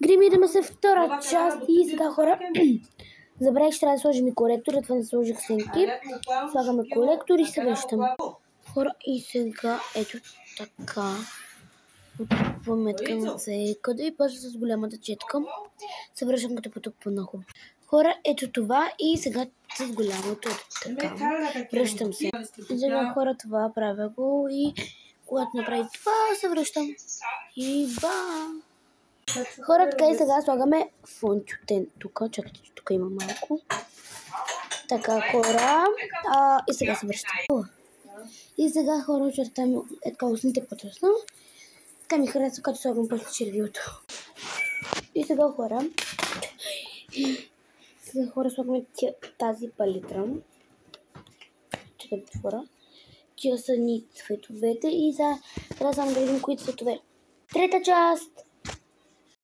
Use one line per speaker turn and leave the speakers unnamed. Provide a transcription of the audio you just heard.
Гримираме се втора част и сега хора, забравих, че трябва да сложим и коректор, това не сложих сенки. Слагаме колектор и се връщам. Хора, и сега ето така. Отпупваме тканцето и после с голямата четка се връщам като потупва на хубаво. Хора, ето това и сега с голямото така. Връщам се. И сега хора, това правя го и когато направи това се връщам. И бам! Хора, така и сега слагаме фонтютен тук. Чакайте, че тук има малко. Така, хора. И сега се връщам. И сега хора, очертаме така устните по-тъсно. Така ми харесва, като слагам после червилото. И сега хора, слагаме тази палитра. Чакайте, хора. Тия са ни цветовете и сега трябва само да видим кои цветове. Трета част!